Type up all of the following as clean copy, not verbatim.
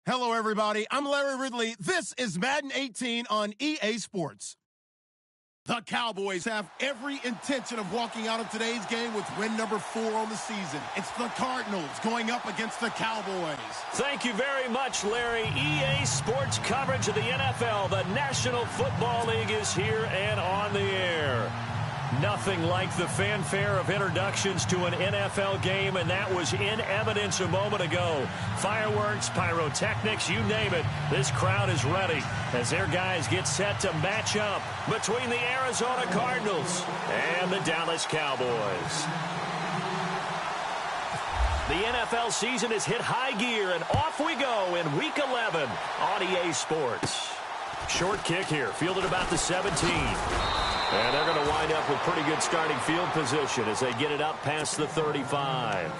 Hello, everybody. I'm Larry Ridley. This is Madden 18 on EA Sports. The Cowboys have every intention of walking out of today's game with win number 4 on the season. It's the Cardinals going up against the Cowboys. Thank you very much, Larry. EA Sports coverage of the NFL. The National Football League is here and on the air. Nothing like the fanfare of introductions to an NFL game, and that was in evidence a moment ago. Fireworks, pyrotechnics, you name it. This crowd is ready as their guys get set to match up between the Arizona Cardinals and the Dallas Cowboys. The NFL season has hit high gear, and off we go in Week 11 on EA Sports. Short kick here, fielded about the 17. And they're going to wind up with pretty good starting field position as they get it up past the 35.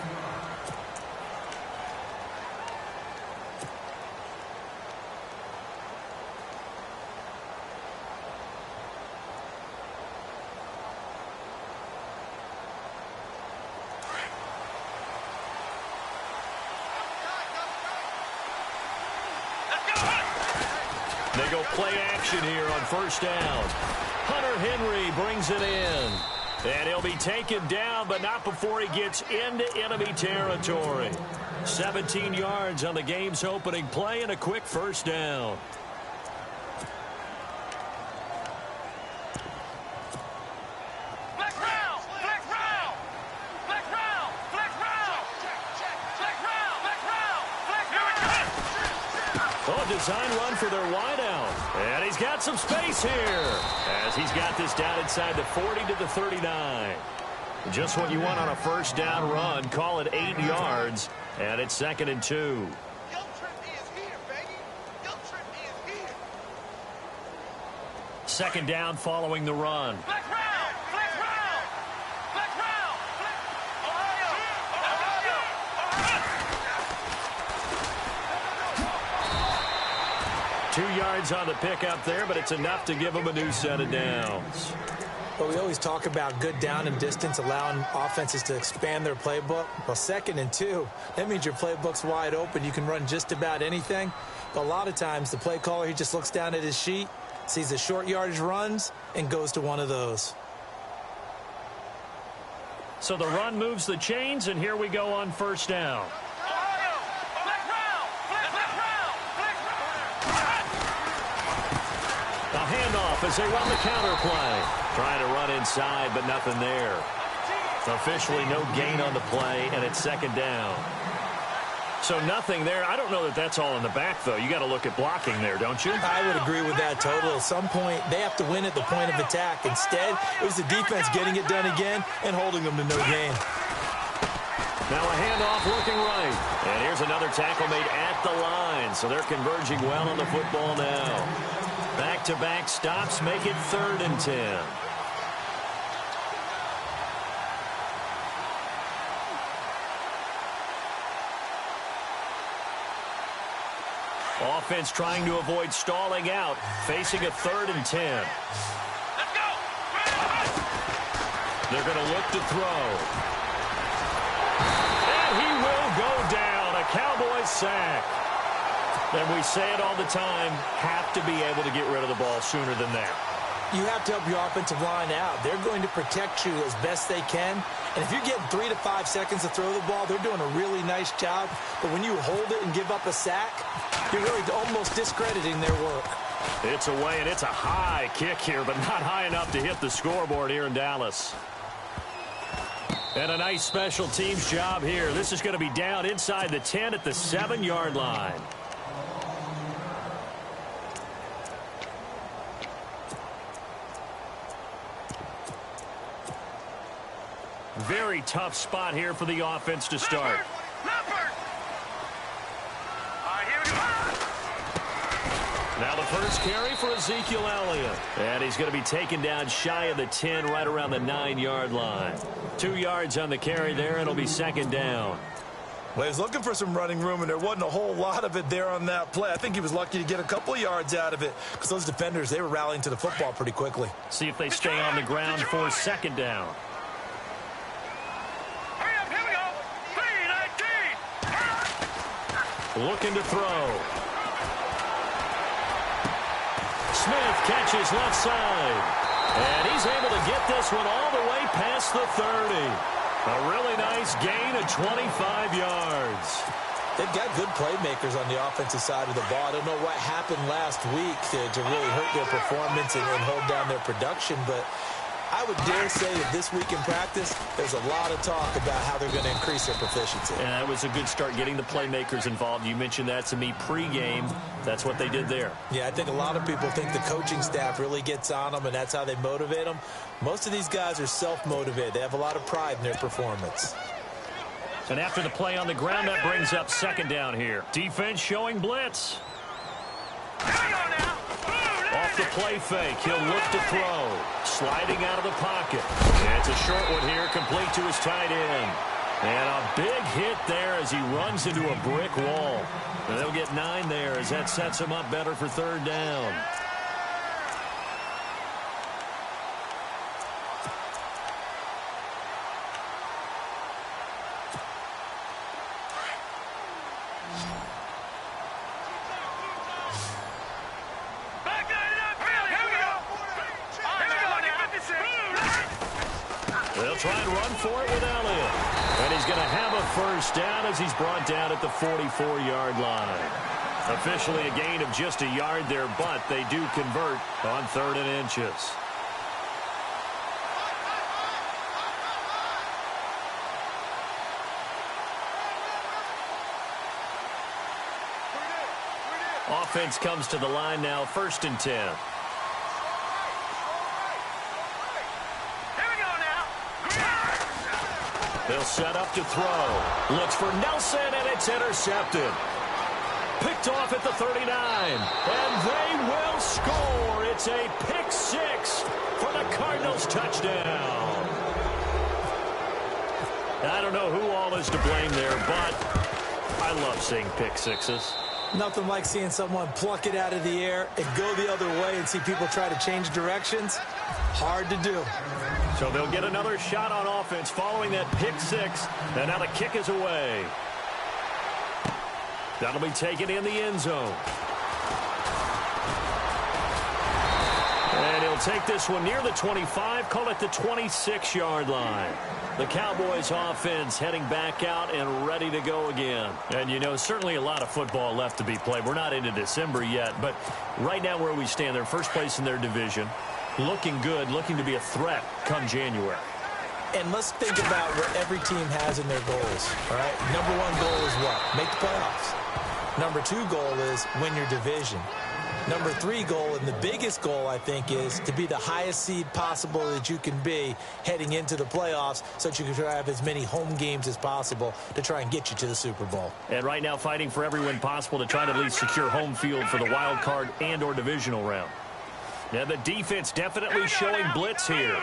They go play action here on first down. Hunter Henry brings it in. And he'll be taken down, but not before he gets into enemy territory. 17 yards on the game's opening play and a quick first down. Design run for their wideout. And he's got some space here as he's got this down inside the 40 to the 39. Just what you want on a first down run. Call it 8 yards, and it's 2nd and 2. Second down following the run. 2 yards on the pickup there, but it's enough to give them a new set of downs. Well, we always talk about good down and distance, allowing offenses to expand their playbook. Well, 2nd and 2, that means your playbook's wide open. You can run just about anything. But a lot of times, the play caller, he just looks down at his sheet, sees the short yardage runs, and goes to one of those. So the run moves the chains, and here we go on first down. A handoff as they run the counter play. Trying to run inside, but nothing there. Officially no gain on the play, and it's 2nd down. So nothing there. I don't know that that's all in the back, though. You got to look at blocking there, don't you? I would agree with that totally. At some point, they have to win at the point of attack. Instead, it was the defense getting it done again and holding them to no gain. Now a handoff looking right. And here's another tackle made at the line. So they're converging well on the football now. Back-to-back stops make it 3rd and 10. Offense trying to avoid stalling out, facing a 3rd and 10. Let's go! They're going to look to throw. And he will go down. A Cowboys sack. And we say it all the time, have to be able to get rid of the ball sooner than that. You have to help your offensive line out. They're going to protect you as best they can. And if you're getting 3 to 5 seconds to throw the ball, they're doing a really nice job. But when you hold it and give up a sack, you're really almost discrediting their work. It's away, and it's a high kick here, but not high enough to hit the scoreboard here in Dallas. And a nice special teams job here. This is going to be down inside the 10 at the 7-yard line. Very tough spot here for the offense to start. Now the first carry for Ezekiel Elliott. And he's going to be taken down shy of the 10, right around the 9-yard line. 2 yards on the carry there, and it'll be 2nd down. Well, he was looking for some running room, and there wasn't a whole lot of it there on that play. I think he was lucky to get a couple of yards out of it because those defenders, they were rallying to the football pretty quickly. See if they stay on the ground for 2nd down. looking to throw. Smith catches left side. And he's able to get this one all the way past the 30. A really nice gain of 25 yards. They've got good playmakers on the offensive side of the ball. I don't know what happened last week to really hurt their performance and hold down their production, but I would dare say that this week in practice, there's a lot of talk about how they're going to increase their proficiency. And that was a good start, getting the playmakers involved. You mentioned that to me pregame. That's what they did there. Yeah, I think a lot of people think the coaching staff really gets on them, and that's how they motivate them. Most of these guys are self-motivated. They have a lot of pride in their performance. And after the play on the ground, that brings up second down here. Defense showing blitz. Off the play fake, he'll look to throw. Sliding out of the pocket. And it's a short one here, complete to his tight end. And a big hit there as he runs into a brick wall. And they'll get 9 there as that sets him up better for third down. They'll try and run for it with Elliott. And he's going to have a first down as he's brought down at the 44-yard line. Officially a gain of just a yard there, but they do convert on 3rd and inches. Offense comes to the line now, 1st and 10. They'll set up to throw. Looks for Nelson, and it's intercepted. Picked off at the 39. And they will score. It's a pick 6 for the Cardinals touchdown. I don't know who all is to blame there, but I love seeing pick 6s. Nothing like seeing someone pluck it out of the air and go the other way and see people try to change directions. Hard to do. So they'll get another shot on offense following that pick 6. And now the kick is away. That'll be taken in the end zone. And he'll take this one near the 25, call it the 26-yard line. The Cowboys offense heading back out and ready to go again. And, you know, certainly a lot of football left to be played. We're not into December yet, but right now where we stand, they're first place in their division. Looking good, looking to be a threat come January. And let's think about what every team has in their goals, all right? Number 1 goal is what? Make the playoffs. Number 2 goal is win your division. Number 3 goal, and the biggest goal, I think, is to be the highest seed possible that you can be heading into the playoffs so that you can try to have as many home games as possible to try and get you to the Super Bowl. And right now fighting for every win possible to try to at least secure home field for the wild card and or divisional round. Now the defense definitely showing blitz here.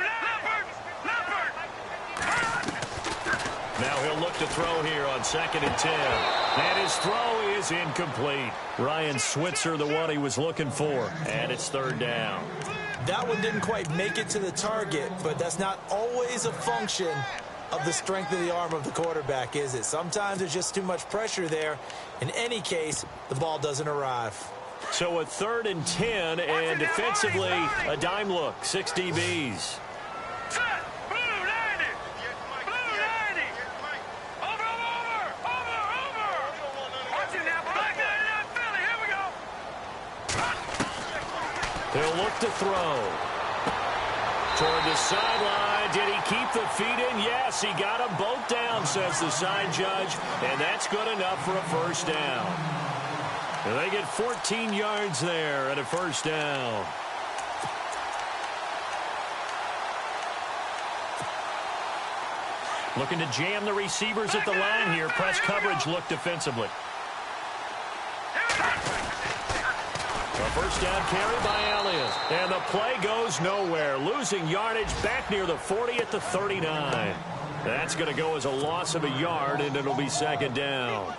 Now he'll look to throw here on 2nd and 10. And his throw is incomplete. Ryan Switzer, the one he was looking for. And it's 3rd down. That one didn't quite make it to the target, but that's not always a function of the strength of the arm of the quarterback, is it? Sometimes there's just too much pressure there. In any case, the ball doesn't arrive. So a 3rd and 10, and defensively, a dime look, 6 DBs. He'll look to throw. Toward the sideline. Did he keep the feet in? Yes, he got them both down, says the side judge, and that's good enough for a first down. And they get 14 yards there at a first down. Looking to jam the receivers at the line here. Press coverage look defensively. A first down carry by Elliott. And the play goes nowhere. Losing yardage back near the 40 at the 39. That's going to go as a loss of a yard, and it'll be 2nd down.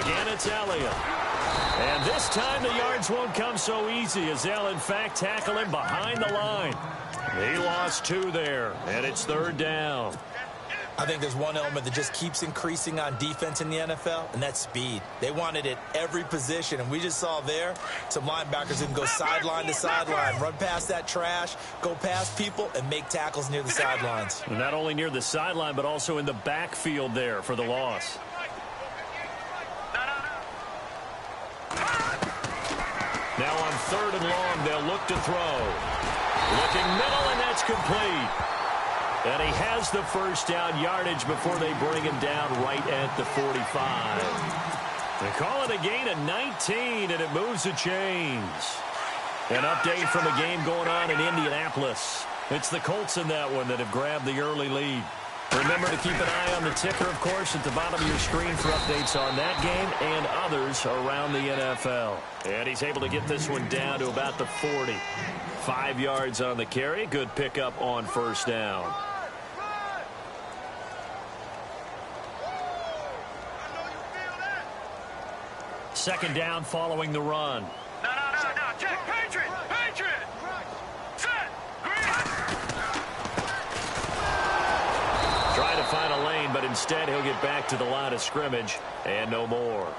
Again, it's Elliott. And this time the yards won't come so easy as they'll, in fact, tackle him behind the line. He lost 2 there, and it's 3rd down. I think there's one element that just keeps increasing on defense in the NFL, and that's speed. They want it at every position, and we just saw there some linebackers who can go sideline to sideline, run past that trash, go past people, and make tackles near the sidelines. And not only near the sideline, but also in the backfield there for the loss. Now on 3rd and long, they'll look to throw. Looking middle, and that's complete. And he has the first down yardage before they bring him down right at the 45. They call it a gain of 19, and it moves the chains. An update from a game going on in Indianapolis. It's the Colts in that one that have grabbed the early lead. Remember to keep an eye on the ticker, of course, at the bottom of your screen for updates on that game and others around the NFL. And he's able to get this one down to about the 40. 5 yards on the carry. Good pickup on first down. Second down following the run. No. Check. Patriot. Set. Trying to find a lane, but instead he'll get back to the line of scrimmage and no more.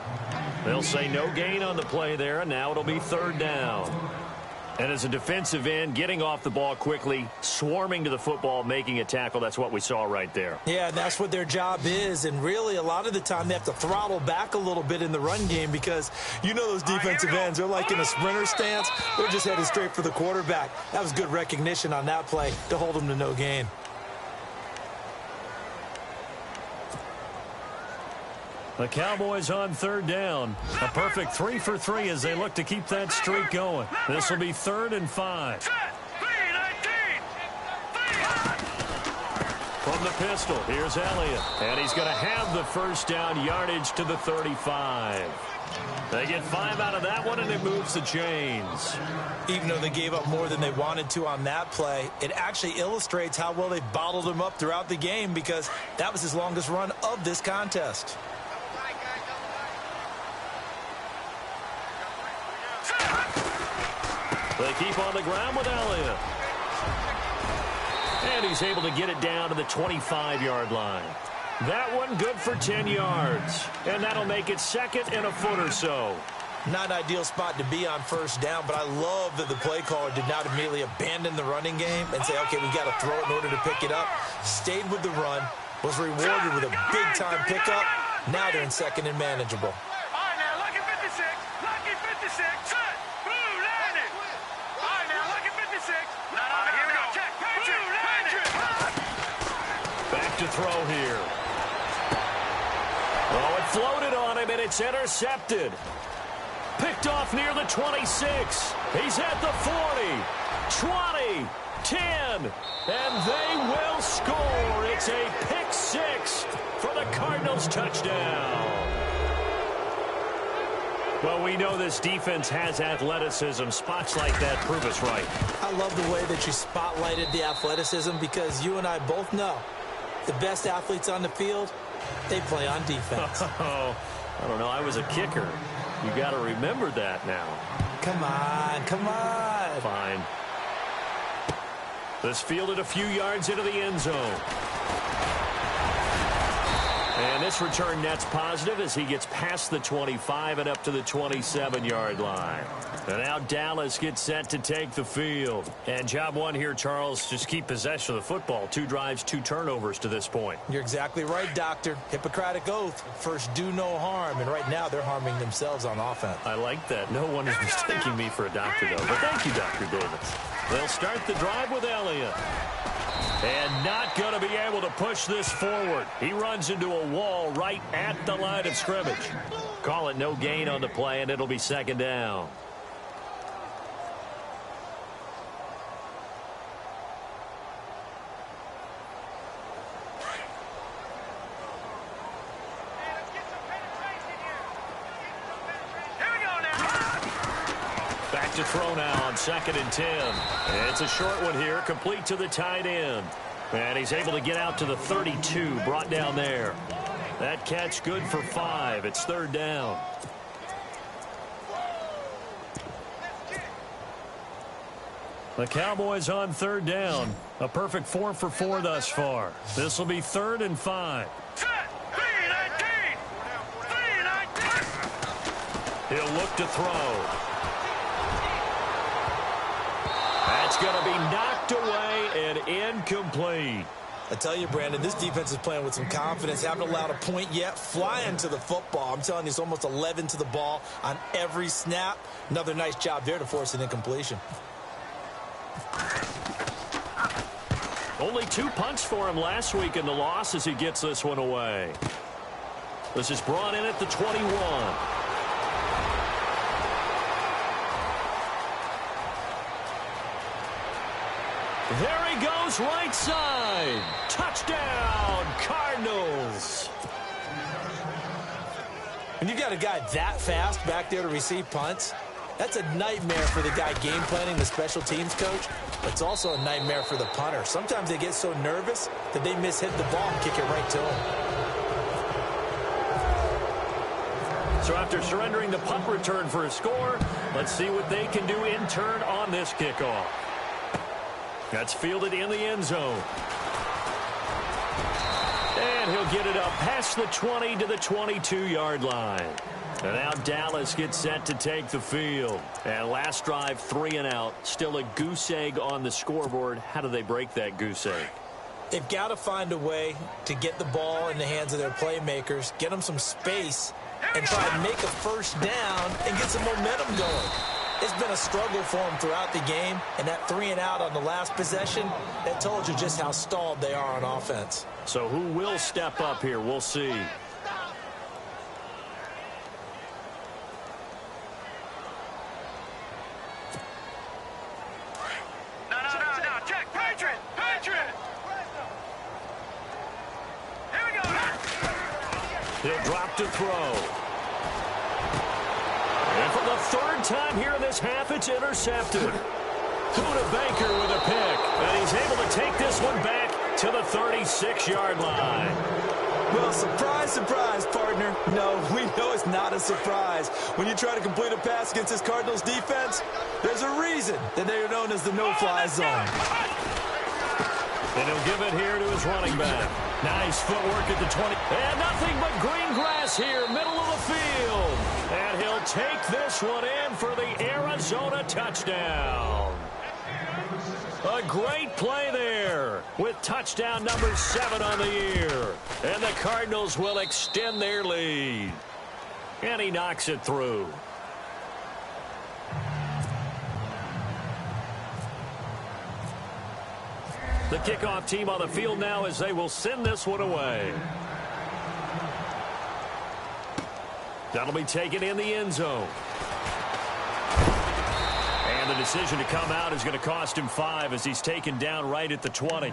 They'll say no gain on the play there, and now it'll be 3rd down. And as a defensive end, getting off the ball quickly, swarming to the football, making a tackle, that's what we saw right there. Yeah, that's what their job is, and really a lot of the time they have to throttle back a little bit in the run game because you know those defensive ends, they're like in a sprinter stance. They're just headed straight for the quarterback. That was good recognition on that play to hold them to no gain. The Cowboys on 3rd down. A perfect 3 for 3 as they look to keep that streak going. This will be 3rd and 5. From the pistol, here's Elliott. And he's going to have the first down yardage to the 35. They get 5 out of that one, and it moves the chains. Even though they gave up more than they wanted to on that play, it actually illustrates how well they bottled him up throughout the game because that was his longest run of this contest. They keep on the ground with Elliott. And he's able to get it down to the 25-yard line. That one good for 10 yards. And that'll make it 2nd and a foot or so. Not an ideal spot to be on first down, but I love that the play caller did not immediately abandon the running game and say, okay, we got to throw it in order to pick it up. Stayed with the run, was rewarded with a big-time pickup. Now they're in 2nd and manageable. All right, now, lucky 56. Lucky 56. Set. Blue landing. All right, now, lucky 56. No, here we go. Check. Patriot. Back to throw here. Oh, it floated on him, and it's intercepted. Picked off near the 26. He's at the 40, 20, 10, and they will score. It's a pick 6 for the Cardinals touchdown. Well, we know this defense has athleticism. Spots like that prove us right. I love the way that you spotlighted the athleticism because you and I both know the best athletes on the field, they play on defense. Oh, I don't know. I was a kicker. You got to remember that now. Come on, come on. Fine. This fielded a few yards into the end zone. And this return net's positive as he gets past the 25 and up to the 27-yard line. And now Dallas gets set to take the field. And job one here, Charles, just keep possession of the football. 2 drives, 2 turnovers to this point. You're exactly right, Doctor. Hippocratic oath. First, do no harm. And right now, they're harming themselves on offense. I like that. No one is mistaking me for a doctor, though. But thank you, Dr. Davis. They'll start the drive with Elliott. And not going to be able to push this forward. He runs into a wall right at the line of scrimmage. Call it no gain on the play, and it'll be 2nd down. Back to throw now on 2nd and 10. It's a short one here, complete to the tight end. And he's able to get out to the 32, brought down there. That catch good for 5. It's 3rd down. The Cowboys on third down. A perfect 4 for 4 thus far. This will be 3rd and 5. Set. 3-19. 3-19. He'll look to throw. That's going to be knocked away and incomplete. I tell you, Brandon, this defense is playing with some confidence. Haven't allowed a point yet. Flying to the football. I'm telling you, it's almost 11 to the ball on every snap. Another nice job there to force an incompletion. Only 2 punts for him last week in the loss as he gets this one away. This is brought in at the 21. There he goes, right side. Touchdown, Cardinals. When you got a guy that fast back there to receive punts, that's a nightmare for the guy game planning, the special teams coach. It's also a nightmare for the punter. Sometimes they get so nervous that they miss-hit the ball and kick it right to him. So after surrendering the punt return for a score, let's see what they can do in turn on this kickoff. That's fielded in the end zone. And he'll get it up past the 20 to the 22-yard line. And now Dallas gets set to take the field. And last drive, 3 and out. Still a goose egg on the scoreboard. How do they break that goose egg? They've got to find a way to get the ball in the hands of their playmakers, get them some space, and try and make a first down and get some momentum going. It's been a struggle for them throughout the game, and that 3 and out on the last possession, that told you just how stalled they are on offense. So who will step up here? We'll see. No. Check. Patriot. Here we go. He'll drop to throw. And for the 3rd time here in this half, it's intercepted. Buda Baker with a pick. And he's able to take this one back to the 36-yard line. Well, surprise, surprise, partner. No, we know it's not a surprise. When you try to complete a pass against this Cardinals defense, there's a reason that they are known as the no-fly zone. And he'll give it here to his running back. Nice footwork at the 20. And nothing but green grass here, middle of the field. And he'll take this one in for the Arizona touchdown. A great play there with touchdown number 7 on the year. And the Cardinals will extend their lead. And he knocks it through. The kickoff team on the field now as they will send this one away. That'll be taken in the end zone. And the decision to come out is going to cost him 5 as he's taken down right at the 20.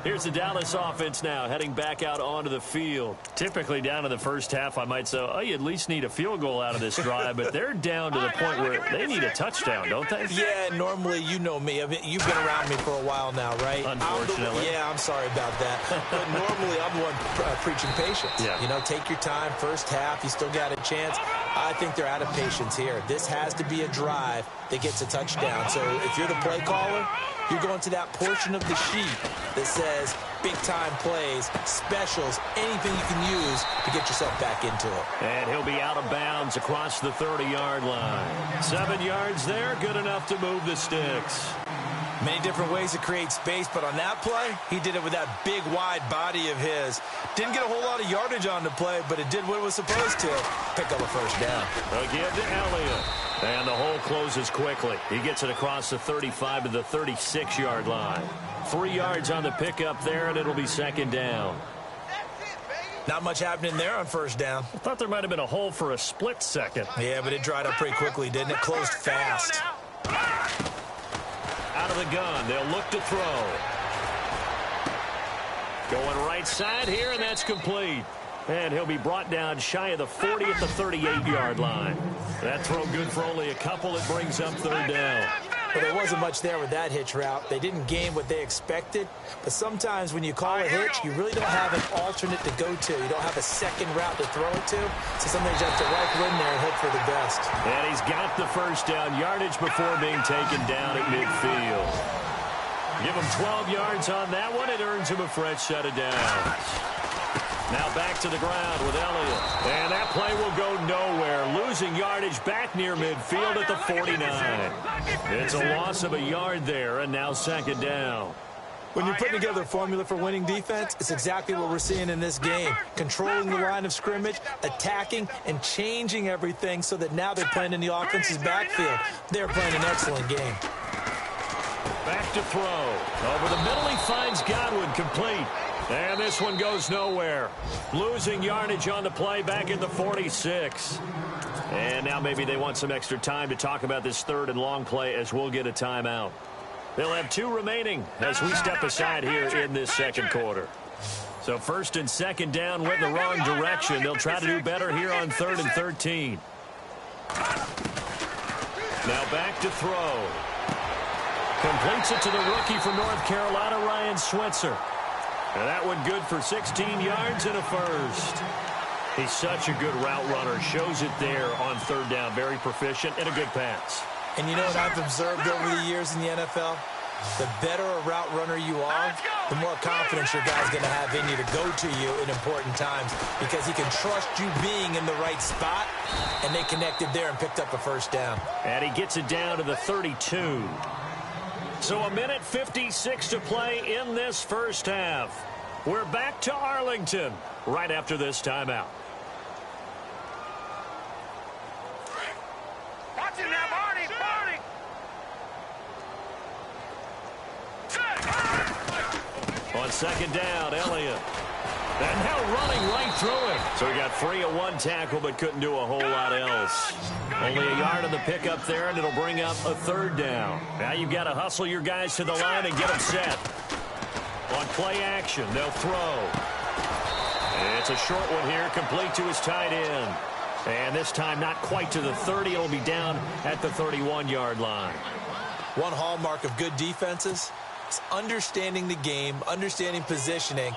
Here's the Dallas offense now heading back out onto the field. Typically down in the first half, I might say, oh, you at least need a field goal out of this drive, but they're down to the point where they need a touchdown, don't they? Yeah, normally, you know me. I mean, you've been around me for a while now, right? Unfortunately. I'm sorry about that. But normally, I'm the one preaching patience. Yeah. You know, take your time. First half, you still got a chance. I think they're out of patience here. This has to be a drive that gets a touchdown. So if you're the play caller, you're going to that portion of the sheet that says big-time plays, specials, anything you can use to get yourself back into it. And he'll be out of bounds across the 30-yard line. 7 yards there, good enough to move the sticks. Many different ways to create space, but on that play, he did it with that big, wide body of his. Didn't get a whole lot of yardage on the play, but it did what it was supposed to. Pick up a first down. Again to Elliott. And the hole closes quickly. He gets it across the 35 to the 36-yard line. 3 yards on the pickup there, and it'll be 2nd down. Not much happening there on first down. I thought there might have been a hole for a split second. Yeah, but it dried up pretty quickly, didn't it? Closed fast. Out of the gun, they'll look to throw. Going right side here, and that's complete. And he'll be brought down shy of the 40 at the 38-yard line. That throw good for only a couple. It brings up 3rd down. Well, there wasn't much there with that hitch route. They didn't gain what they expected. But sometimes when you call a hitch, you really don't have an alternate to go to. You don't have a second route to throw it to. So sometimes you have to rifle in there and hope for the best. And he's got the first down yardage before being taken down at midfield. Give him 12 yards on that one. It earns him a fresh set of downs. Now back to the ground with Elliott. And that play will go nowhere. Losing yardage back near midfield at the 49. It's a loss of a yard there, and now second down. When you're putting together a formula for winning defense, it's exactly what we're seeing in this game. Controlling the line of scrimmage, attacking, and changing everything so that now they're playing in the offense's backfield. They're playing an excellent game. Back to throw. Over the middle, he finds Godwin, complete. And this one goes nowhere. Losing yardage on the play back in the 46. And now maybe they want some extra time to talk about this third and long play as we'll get a timeout. They'll have 2 remaining as we step aside here in this second quarter. So first and second down went the wrong direction. They'll try to do better here on 3rd and 13. Now back to throw. Completes it to the rookie from North Carolina, Ryan Switzer. And that one good for 16 yards and a first. He's such a good route runner. Shows it there on 3rd down. Very proficient and a good pass. And you know what I've observed over the years in the NFL? The better a route runner you are, the more confidence your guy's going to have in you to go to you in important times because he can trust you being in the right spot, and they connected there and picked up a first down. And he gets it down to the 32. So 1:56 to play in this first half. We're back to Arlington right after this timeout. Watch it now, Barney, Barney. On second down, Elliott. And now running right through him. So he got free of one tackle but couldn't do a whole lot else. Only a yard on the pickup there, and it'll bring up a 3rd down. Now you've got to hustle your guys to the line and get them set. On play action, they'll throw. It's a short one here, complete to his tight end. And this time not quite to the 30. It'll be down at the 31-yard line. One hallmark of good defenses is understanding the game, understanding positioning,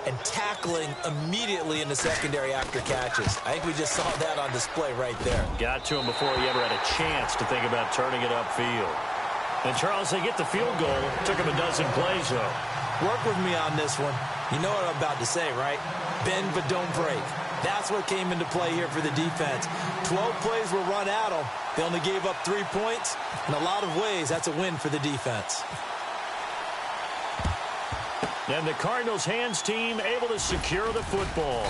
and tackling immediately in the secondary after catches. I think we just saw that on display right there. Got to him before he ever had a chance to think about turning it upfield. And Charles, they get the field goal. Took him a dozen plays, though. Work with me on this one. You know what I'm about to say, right? Bend but don't break. That's what came into play here for the defense. 12 plays were run at them. They only gave up 3 points. In a lot of ways, that's a win for the defense. And the Cardinals' hands team able to secure the football.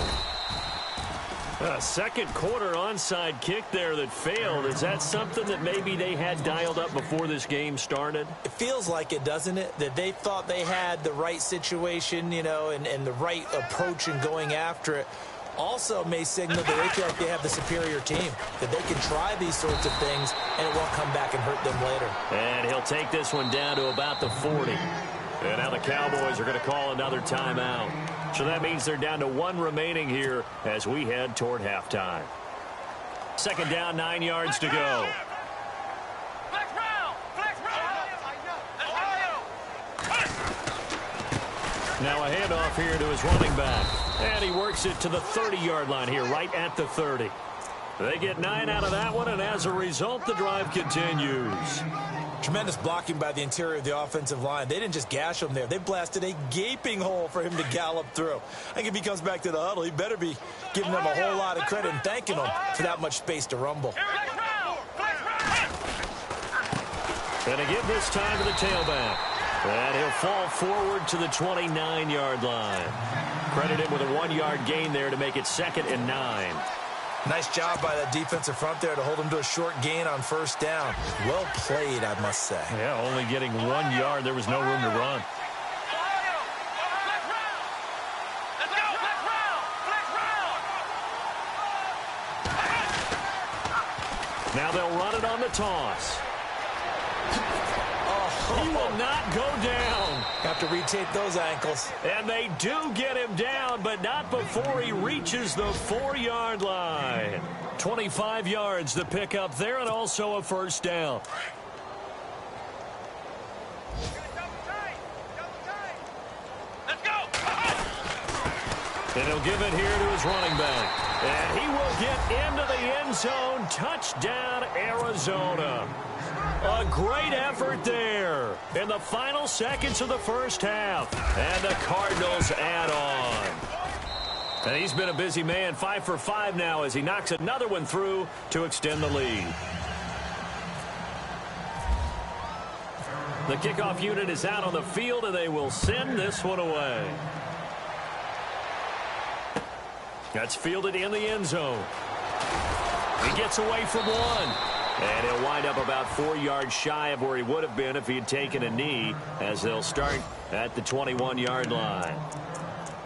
A second quarter onside kick there that failed. Is that something that maybe they had dialed up before this game started? It feels like it, doesn't it? That they thought they had the right situation, you know, and the right approach in going after it. Also may signal that they feel like they have the superior team, that they can try these sorts of things and it won't come back and hurt them later. And he'll take this one down to about the 40. And now the Cowboys are going to call another timeout. So that means they're down to 1 remaining here as we head toward halftime. Second down, 9 yards to go. Flex round, flex round. Now a handoff here to his running back. And he works it to the 30-yard line here, right at the 30. They get 9 out of that one, and as a result, the drive continues. Tremendous blocking by the interior of the offensive line. They didn't just gash him there. They blasted a gaping hole for him to gallop through. I think if he comes back to the huddle, he better be giving them a whole lot of credit and thanking them for that much space to rumble. And to give this time to the tailback. And he'll fall forward to the 29-yard line. Credit him with a 1-yard gain there to make it 2nd and 9. Nice job by that defensive front there to hold him to a short gain on first down. Well played, I must say. Yeah, only getting 1 yard. There was no room to run. Now they'll run it on the toss. He will not go down. Have to retape those ankles. And they do get him down, but not before he reaches the 4-yard line. 25 yards the pickup there, and also a first down. And he'll give it here to his running back. And he will get into the end zone. Touchdown, Arizona. A great effort there in the final seconds of the first half. And the Cardinals add on. And he's been a busy man, 5 for 5 now as he knocks another one through to extend the lead. The kickoff unit is out on the field, and they will send this one away. That's fielded in the end zone. He gets away from one. And he'll wind up about 4 yards shy of where he would have been if he had taken a knee, as they'll start at the 21-yard line.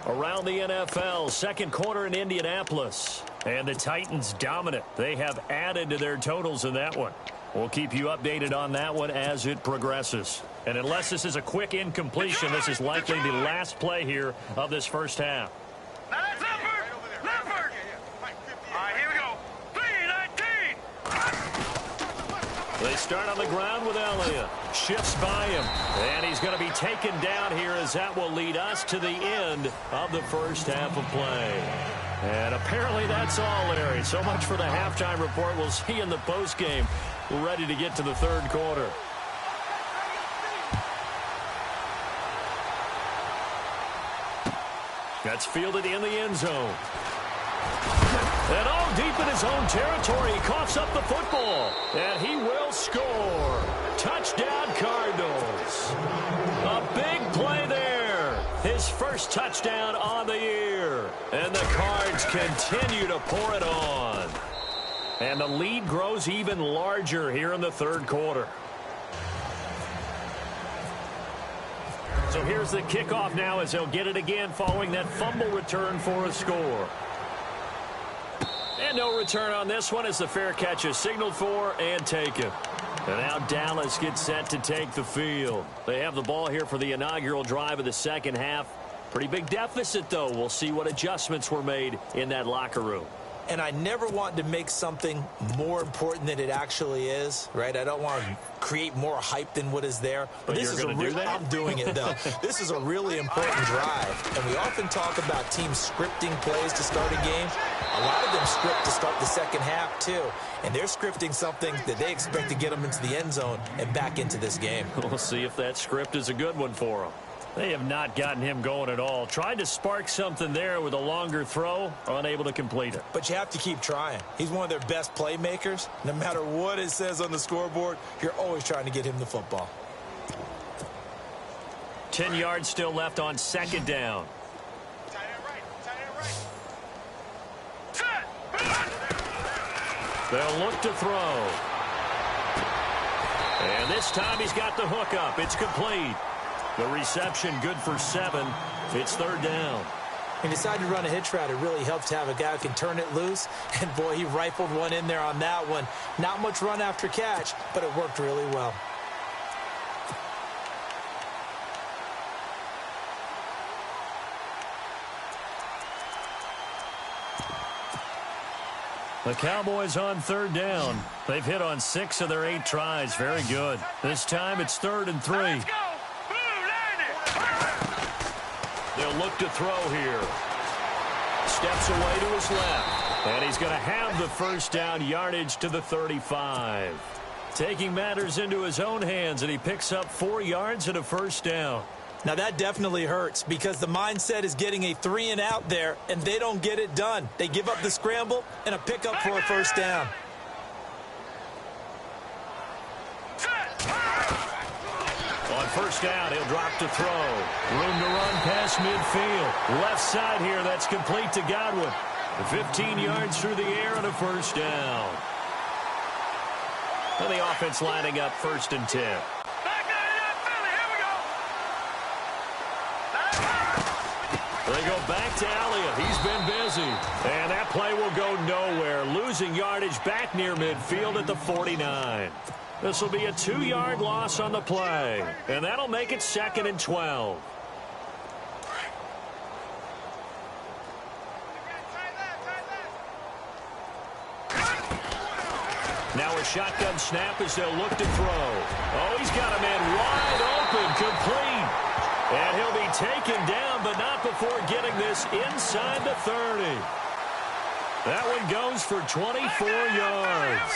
Around the NFL, second quarter in Indianapolis. And the Titans dominant. They have added to their totals in that one. We'll keep you updated on that one as it progresses. And unless this is a quick incompletion, this is likely the last play here of this first half. Now that's Leopard! All right, here we go. 3-19. They start on the ground with Elliott. Shifts by him. And he's going to be taken down here as that will lead us to the end of the first half of play. And apparently that's all, Larry. So much for the halftime report. We'll see you in the postgame. We're ready to get to the third quarter. That's fielded in the end zone. And all deep in his own territory, he coughs up the football. And he will score. Touchdown, Cardinals. A big play there. His first touchdown on the year. And the Cards continue to pour it on. And the lead grows even larger here in the third quarter. So here's the kickoff now as they'll get it again following that fumble return for a score. And no return on this one as the fair catch is signaled for and taken. And now Dallas gets set to take the field. They have the ball here for the inaugural drive of the second half. Pretty big deficit, though. We'll see what adjustments were made in that locker room. And I never want to make something more important than it actually is, right? I don't want to create more hype than what is there. But this is I'm doing it, though. This is a really important drive. And we often talk about teams scripting plays to start a game. A lot of them script to start the second half, too. And they're scripting something that they expect to get them into the end zone and back into this game. We'll see if that script is a good one for them. They have not gotten him going at all. Tried to spark something there with a longer throw, unable to complete it. But you have to keep trying. He's one of their best playmakers. No matter what it says on the scoreboard, you're always trying to get him the football. 10 yards still left on second down. They'll look to throw. And this time he's got the hook up. It's complete. The reception good for 7. It's third down. He decided to run a hitch route. It really helps to have a guy who can turn it loose. And, boy, he rifled one in there on that one. Not much run after catch, but it worked really well. The Cowboys on third down. They've hit on 6 of their 8 tries. Very good. This time it's 3rd and 3. Let's go. They'll look to throw here. Steps away to his left. And he's going to have the first down, yardage to the 35. Taking matters into his own hands, and he picks up 4 yards and a first down. Now that definitely hurts because the mindset is getting a 3 and out there, and they don't get it done. They give up the scramble and a pickup for a first down. On first down, he'll drop to throw. Room to run past midfield. Left side here, that's complete to Godwin. 15 yards through the air and a first down. And the offense lining up 1st and 10. They go back to Elliott. He's been busy. And that play will go nowhere. Losing yardage back near midfield at the 49. This will be a 2-yard loss on the play. And that'll make it 2nd and 12. Now a shotgun snap as they'll look to throw. Oh, he's got a man wide open, complete. And he'll be taken down, but not before getting this inside the 30. That one goes for 24 yards.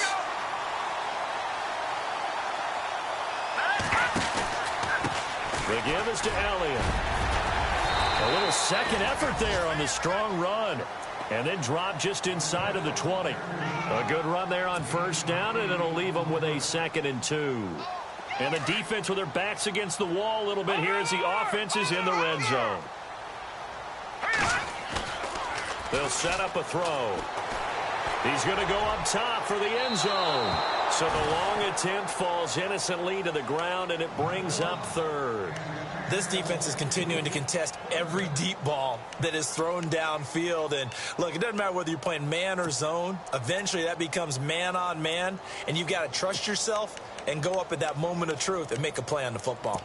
The give is to Elliott. A little second effort there on the strong run. And then drop just inside of the 20. A good run there on first down, and it'll leave them with a 2nd and 2. And the defense with their backs against the wall a little bit here as the offense is in the red zone. They'll set up a throw. He's going to go up top for the end zone. So the long attempt falls innocently to the ground, and it brings up 3rd. This defense is continuing to contest every deep ball that is thrown downfield. And, look, it doesn't matter whether you're playing man or zone. Eventually that becomes man on man, and you've got to trust yourself and go up at that moment of truth and make a play on the football.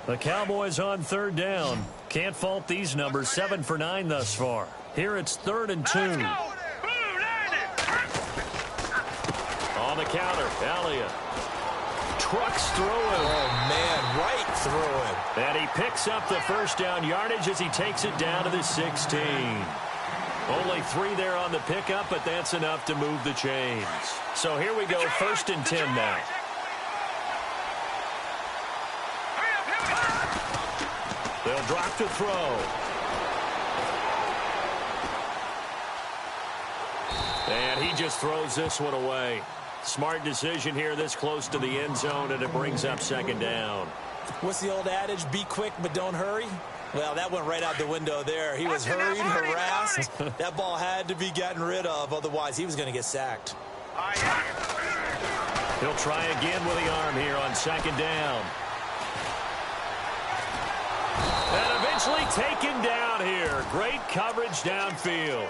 The Cowboys on 3rd down. Can't fault these numbers. 7 for 9 thus far. Here it's 3rd and 2. On the counter, Elliott. Trucks through him. Oh, man, right through him. And he picks up the first down yardage as he takes it down to the 16. Only 3 there on the pickup, but that's enough to move the chains. So here we go, 1st and 10 now. They'll drop to throw. And he just throws this one away. Smart decision here this close to the end zone, and it brings up 2nd down. What's the old adage? Be quick, but don't hurry. Well, that went right out the window there. He was hurried, harassed. That ball had to be gotten rid of. Otherwise, he was going to get sacked. He'll try again with the arm here on 2nd down. And eventually taken down here. Great coverage downfield.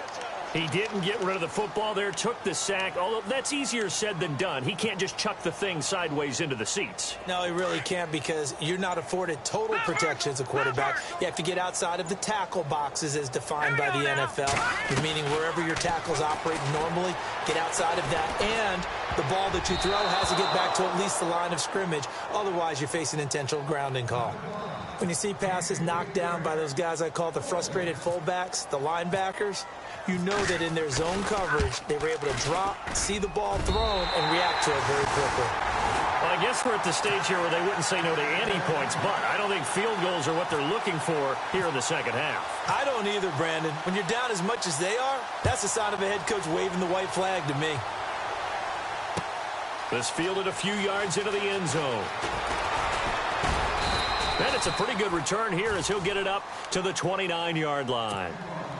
He didn't get rid of the football there, took the sack, although that's easier said than done. He can't just chuck the thing sideways into the seats. No, he really can't, because you're not afforded total protection as a quarterback. You have to get outside of the tackle boxes as defined by the NFL, meaning wherever your tackles operate normally, get outside of that, and the ball that you throw has to get back to at least the line of scrimmage. Otherwise, you're facing intentional grounding call. When you see passes knocked down by those guys I call the frustrated fullbacks, the linebackers, you know that in their zone coverage, they were able to drop, see the ball thrown, and react to it very quickly. Well, I guess we're at the stage here where they wouldn't say no to any points, but I don't think field goals are what they're looking for here in the 2nd half. I don't either, Brandon. When you're down as much as they are, that's a sign of a head coach waving the white flag to me. This fielded a few yards into the end zone. And it's a pretty good return here as he'll get it up to the 29-yard line.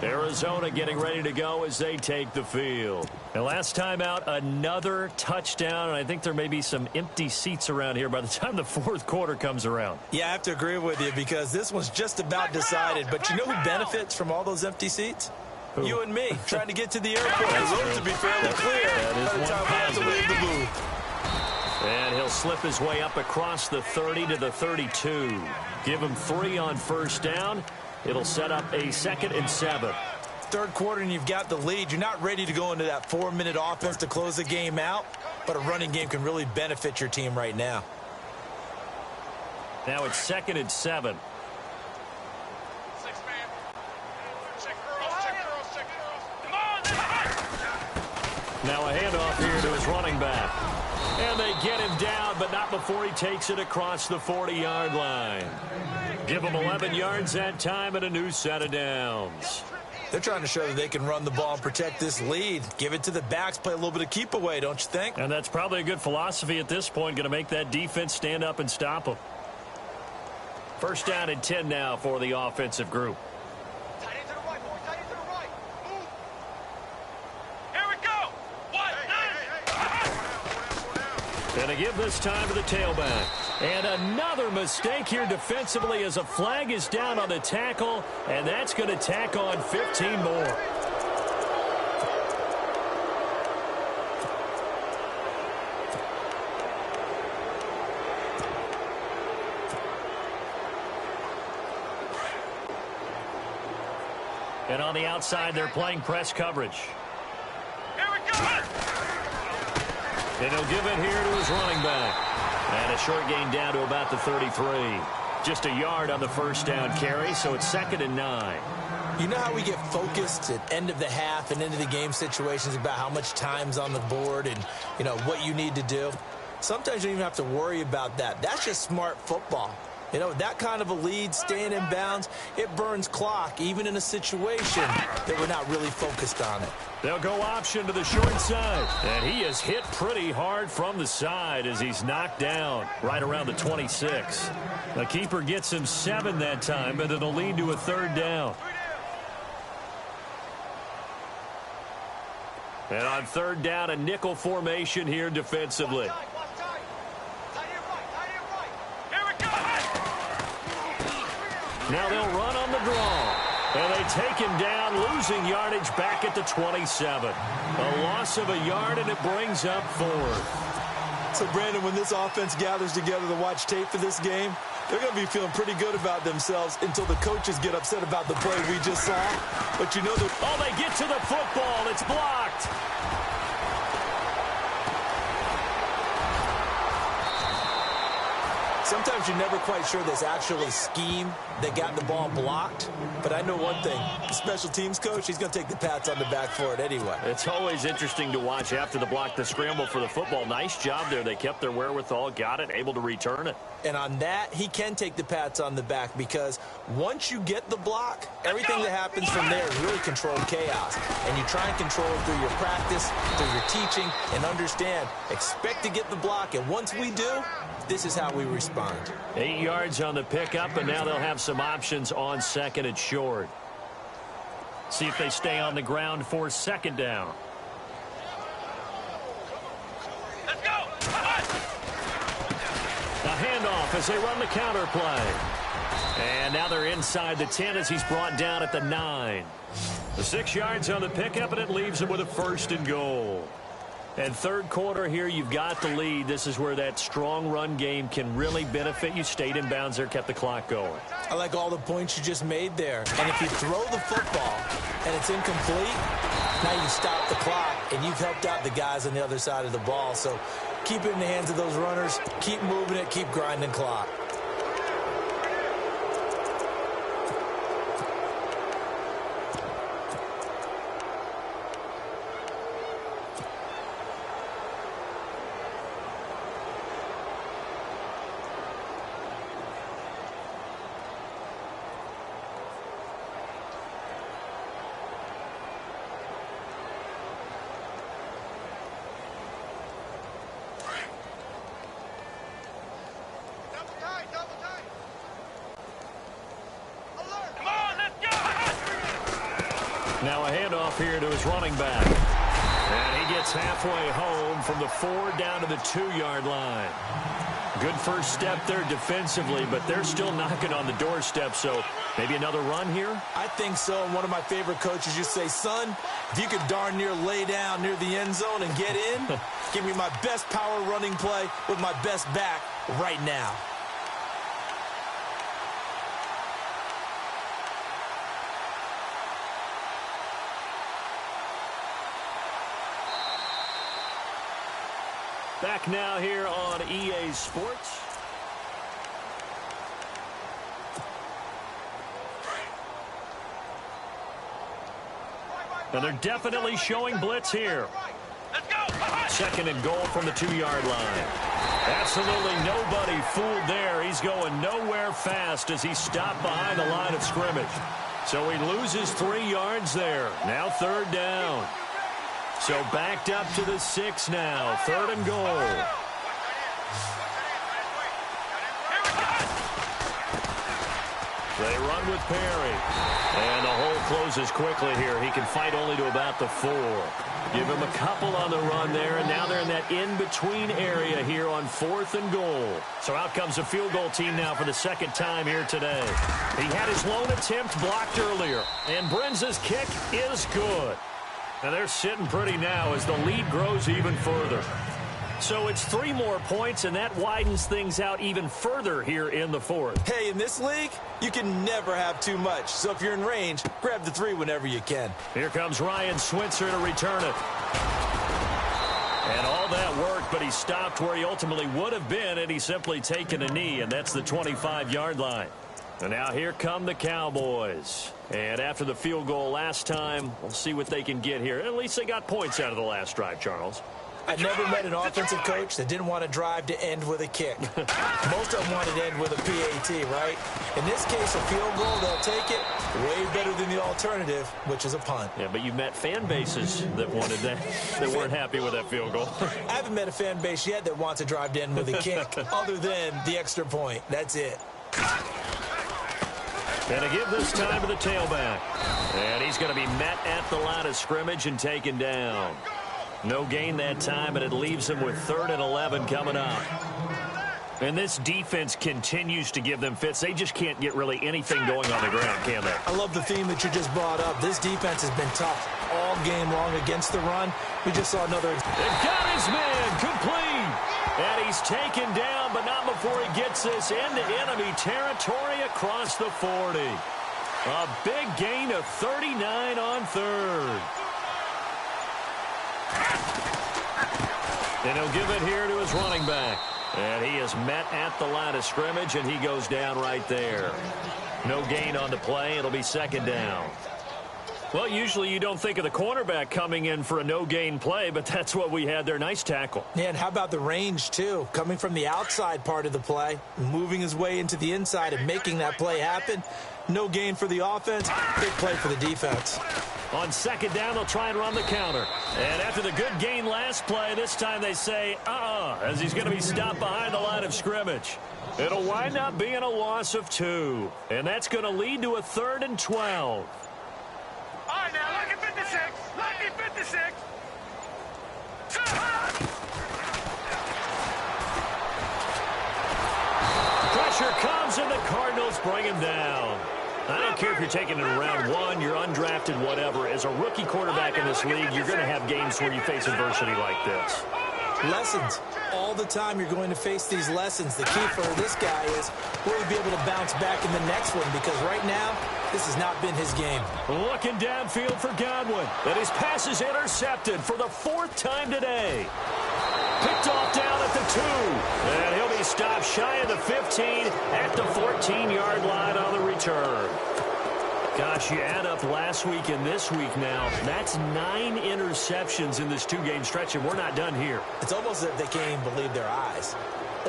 Arizona getting ready to go as they take the field. And last time out, another touchdown, and I think there may be some empty seats around here by the time the 4th quarter comes around. Yeah, I have to agree with you, because this one's just about decided. But you know who benefits from all those empty seats? Who? You and me, trying to get to the airport. The roads to be fairly clear by the time we have to leave the booth. And he'll slip his way up across the 30 to the 32. Give him 3 on first down. It'll set up a 2nd and 7. 3rd quarter and you've got the lead. You're not ready to go into that 4-minute offense to close the game out, but a running game can really benefit your team right now. Now it's 2nd and 7. Now a handoff here to his running back. And they get him down, but not before he takes it across the 40-yard line. Give him 11 yards that time and a new set of downs. They're trying to show that they can run the ball and protect this lead. Give it to the backs, play a little bit of keep away, don't you think? And that's probably a good philosophy at this point, going to make that defense stand up and stop them. 1st down and 10 now for the offensive group. And a give this time to the tailback. And another mistake here defensively as a flag is down on the tackle, and that's going to tack on 15 more. And on the outside, they're playing press coverage. Here we go! And he'll give it here to his running back. And a short gain down to about the 33. Just a yard on the first down carry, so it's 2nd and 9. You know how we get focused at end of the half and into the game situations about how much time's on the board and, you know, what you need to do? Sometimes you don't even have to worry about that. That's just smart football. You know, that kind of a lead, staying in bounds, it burns clock, even in a situation that we're not really focused on it. They'll go option to the short side. And he is hit pretty hard from the side as he's knocked down right around the 26. The keeper gets him 7 that time, but it'll lead to a 3rd down. And on 3rd down, a nickel formation here defensively. Now they'll run on the draw. And they take him down, losing yardage back at the 27. A loss of a yard, and it brings up 4th. So, Brandon, when this offense gathers together to watch tape for this game, they're going to be feeling pretty good about themselves until the coaches get upset about the play we just saw. But you know that... Oh, they get to the football. It's blocked. Sometimes you're never quite sure there's actually scheme that got the ball blocked. But I know one thing. The special teams coach, he's going to take the pats on the back for it anyway. It's always interesting to watch after the block, the scramble for the football. Nice job there. They kept their wherewithal, got it, able to return it. And on that, he can take the pats on the back because once you get the block, everything that happens from there is really controlled chaos. And you try and control it through your practice, through your teaching, and understand, expect to get the block. And once we do, this is how we respond. 8 yards on the pickup, and now they'll have some options on 2nd and short. See if they stay on the ground for 2nd down. Let's go. A handoff as they run the counter play. And now they're inside the 10 as he's brought down at the 9. The 6 yards on the pickup, and it leaves him with a 1st and goal. And 3rd quarter here, you've got the lead. This is where that strong run game can really benefit you. Stayed in bounds there, kept the clock going. I like all the points you just made there. And if you throw the football and it's incomplete, now you stop the clock, and you've helped out the guys on the other side of the ball. So keep it in the hands of those runners. Keep moving it. Keep grinding clock. Now a handoff here to his running back. And he gets halfway home from the 4 down to the 2-yard line. Good first step there defensively, but they're still knocking on the doorstep, so maybe another run here? I think so. And one of my favorite coaches used to say, son, if you could darn near lay down near the end zone and get in, give me my best power running play with my best back right now. Back now here on EA Sports. And they're definitely showing blitz here. Let's go. 2nd and goal from the 2-yard line. Absolutely nobody fooled there. He's going nowhere fast as he stopped behind the line of scrimmage. So he loses 3 yards there. Now 3rd down. So backed up to the 6 now. 3rd and goal. They run with Perry. And the hole closes quickly here. He can fight only to about the 4. Give him a couple on the run there, and now they're in that in-between area here on 4th and goal. So out comes the field goal team now for the 2nd time here today. He had his lone attempt blocked earlier, and Brenza's kick is good. And they're sitting pretty now as the lead grows even further. So it's 3 more points, and that widens things out even further here in the 4th. Hey, in this league, you can never have too much. So if you're in range, grab the 3 whenever you can. Here comes Ryan Switzer to return it. And all that worked, but he stopped where he ultimately would have been, and he's simply taken a knee, and that's the 25-yard line. And now here come the Cowboys. And after the field goal last time, we'll see what they can get here. At least they got points out of the last drive, Charles. I've never met an offensive coach that didn't want to drive to end with a kick. Most of them wanted to end with a PAT, right? In this case, a field goal, they'll take it. Way better than the alternative, which is a punt. Yeah, but you've met fan bases that wanted that, that weren't happy with that field goal. I haven't met a fan base yet that wants to drive to end with a kick, other than the extra point. That's it. And to give this time to the tailback. And he's going to be met at the line of scrimmage and taken down. No gain that time, and it leaves him with 3rd and 11 coming up. And this defense continues to give them fits. They just can't get really anything going on the ground, can they? I love the theme that you just brought up. This defense has been tough all game long against the run. We just saw another. They've got his man complete. And he's taken down, but not before he gets this into enemy territory across the 40. A big gain of 39 on 3rd. And he'll give it here to his running back. And he is met at the line of scrimmage, and he goes down right there. No gain on the play. It'll be 2nd down. Well, usually you don't think of the cornerback coming in for a no-gain play, but that's what we had there. Nice tackle. Yeah, and how about the range, too? Coming from the outside part of the play, moving his way into the inside and making that play happen. No gain for the offense, big play for the defense. On 2nd down, they'll try and run the counter. And after the good gain last play, this time they say, as he's going to be stopped behind the line of scrimmage. It'll wind up being a loss of 2. And that's going to lead to a 3rd and 12. All right, now, lucky 56. Lucky 56. Pressure comes, and the Cardinals bring him down. I don't care if you're taking it in round 1, you're undrafted, whatever. As a rookie quarterback in this league, you're going to have games where you face adversity like this. Lessons. All the time you're going to face these lessons. The key for this guy is will he be able to bounce back in the next one? Because right now, this has not been his game. Looking downfield for Godwin. And his pass is intercepted for the 4th time today. Picked off down at the 2. And he'll be stopped shy of the 15 at the 14-yard line on the return. Gosh, you add up last week and this week now, that's 9 interceptions in this 2-game stretch, and we're not done here. It's almost as if they can't even believe their eyes.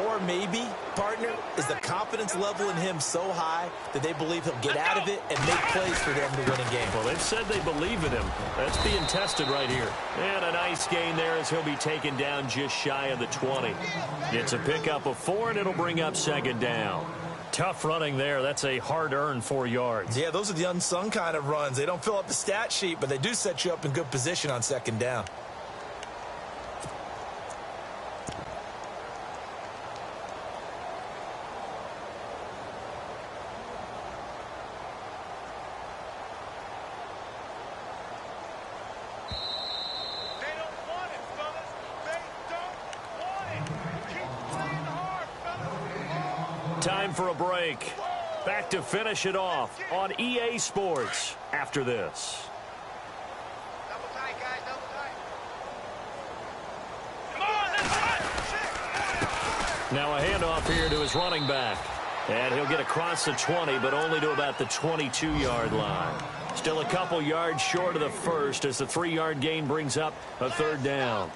Or maybe, partner, is the confidence level in him so high that they believe he'll get out of it and make plays for them to win a game. Well, they've said they believe in him. That's being tested right here. And a nice gain there as he'll be taken down just shy of the 20. It's a pickup of 4, and it'll bring up 2nd down. Tough running there. That's a hard-earned 4 yards. Yeah, those are the unsung kind of runs. They don't fill up the stat sheet, but they do set you up in good position on 2nd down. Time for a break. Back to finish it off on EA Sports after this. Double tight, guys, double tight. Now a handoff here to his running back. And he'll get across the 20, but only to about the 22-yard line. Still a couple yards short of the first as the 3-yard gain brings up a 3rd down.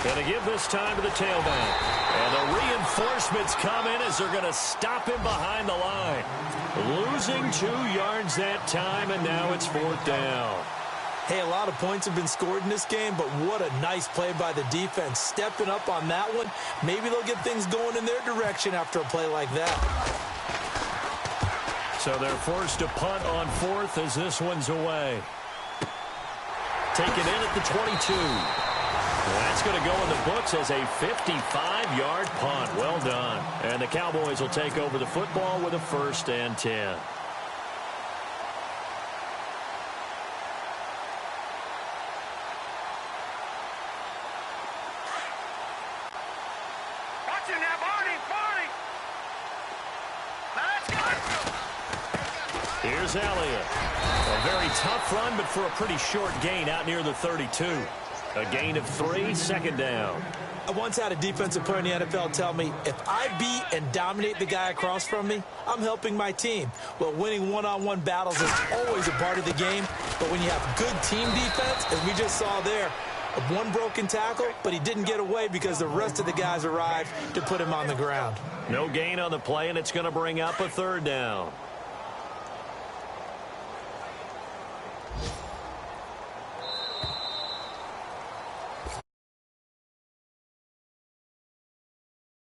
Going to give this time to the tailback. And the reinforcements come in as they're going to stop him behind the line. Losing 2 yards that time, and now it's 4th down. Hey, a lot of points have been scored in this game, but what a nice play by the defense. Stepping up on that one, maybe they'll get things going in their direction after a play like that. So they're forced to punt on 4th as this one's away. Taken in at the 22. That's going to go in the books as a 55-yard punt. Well done. And the Cowboys will take over the football with a 1st and 10. Watching that, Barney. Let's go. Here's Elliott. A very tough run, but for a pretty short gain out near the 32. A gain of 3, 2nd down. I once had a defensive player in the NFL tell me, if I beat and dominate the guy across from me, I'm helping my team. Well, winning one-on-one battles is always a part of the game, but when you have good team defense, as we just saw there, one broken tackle, but he didn't get away because the rest of the guys arrived to put him on the ground. No gain on the play, and it's going to bring up a 3rd down.